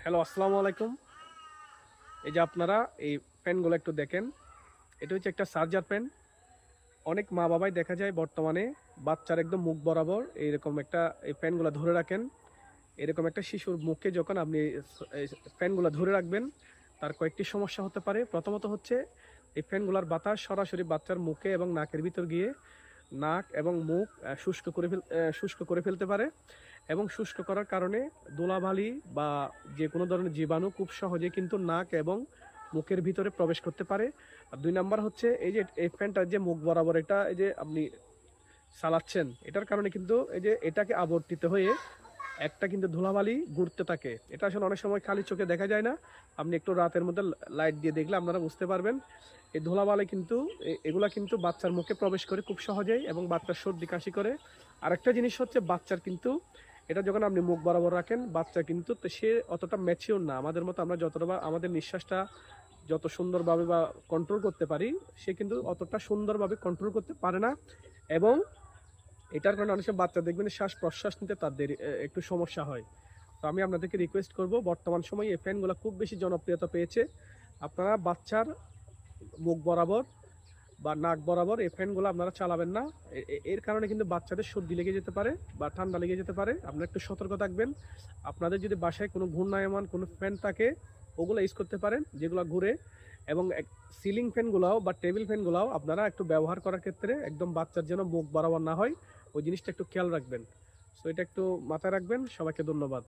Hello, আসসালামু আলাইকুম। এই যে আপনারা এই ফ্যানগুলো একটু দেখেন। এটা হচ্ছে একটা চার্জার ফ্যান। অনেক মা বাবাই দেখা যায় বর্তমানে বাচ্চার একদম মুখ বরাবর এইরকম একটা এই ফ্যানগুলো ধরে রাখেন। এরকম একটা শিশুর মুখে যখন আপনি এই ফ্যানগুলো ধরে রাখবেন, তার কয়েকটি সমস্যা হতে পারে। প্রথমত হচ্ছে এই ফ্যানগুলোর বাতাস সরাসরি বাচ্চার মুখে এবং নাকের ভিতর গিয়ে নাক এবং মুখ শুষ্ক করে ফেলতে পারে এবং শুষ্ক করার কারণে ধুলাবালি বা যে কোনো ধরনের জীবাণু খুব সহজে কিন্তু নাক এবং মুখের ভিতরে প্রবেশ করতে পারে। আর ২ নাম্বার হচ্ছে এই যে এই ফ্যানটা যে মুখ বরাবর এটা এই যে আপনি চালাচ্ছেন, এটার কারণে কিন্তু এই যে এটাকে আবর্তিত হয়ে একটা কিন্তু ধুলাবালি ঘুরতে থাকে। এটা আসলে অনেক সময় খালি চোখে দেখা যায় না। আপনি একটু রাতের মধ্যে লাইট দিয়ে দেখলে আপনারা বুঝতে পারবেন। এই ধুলাবালি কিন্তু এগুলা কিন্তু বাচ্চার মুখে প্রবেশ করে খুব সহজেই এবং বাচ্চার সর্দি কাশি করে। আরেকটা জিনিস হচ্ছে বাচ্চার কিন্তু এটা যখন আপনি মুখ বরাবর রাখেন, বাচ্চা কিন্তু সে অতটা ম্যাচিওর না। আমাদের মতো আমরা যতটা আমাদের নিঃশ্বাসটা যত সুন্দরভাবে বা কন্ট্রোল করতে পারি, সে কিন্তু অতটা সুন্দরভাবে কন্ট্রোল করতে পারে না এবং এটার কারণে অনেক সময় বাচ্চা দেখবেন শ্বাস-প্রশ্বাস নিতে তার একটু সমস্যা হয়। তো আমি আপনাদেরকে রিকোয়েস্ট করব, বর্তমান সময়ে এই ফ্যানগুলা খুব বেশি জনপ্রিয়তা পেয়েছে। আপনারা বাচ্চার মুখ বরাবর বা নাক বরাবর এই ফ্যানগুলো আপনারা চালাবেন না। এর কারণে কিন্তু বাচ্চাদের সর্দি লেগে যেতে পারে বা ঠান্ডা লেগে যেতে পারে। আপনারা একটু সতর্ক থাকবেন। আপনাদের যদি বাসায় কোনো ঘূর্ণায়মান কোনো ফ্যান থাকে, ওগুলো ইউজ করতে পারেন যেগুলা ঘুরে এবং সিলিং ফ্যানগুলাও বা টেবিল ফ্যানগুলাও আপনারা একটু ব্যবহার করার ক্ষেত্রে একদম বাচ্চার যেন মুখ বরাবর না হয়, ওই জিনিসটা একটু খেয়াল রাখবেন। সো এটা একটু মাথায় রাখবেন। সবাইকে ধন্যবাদ।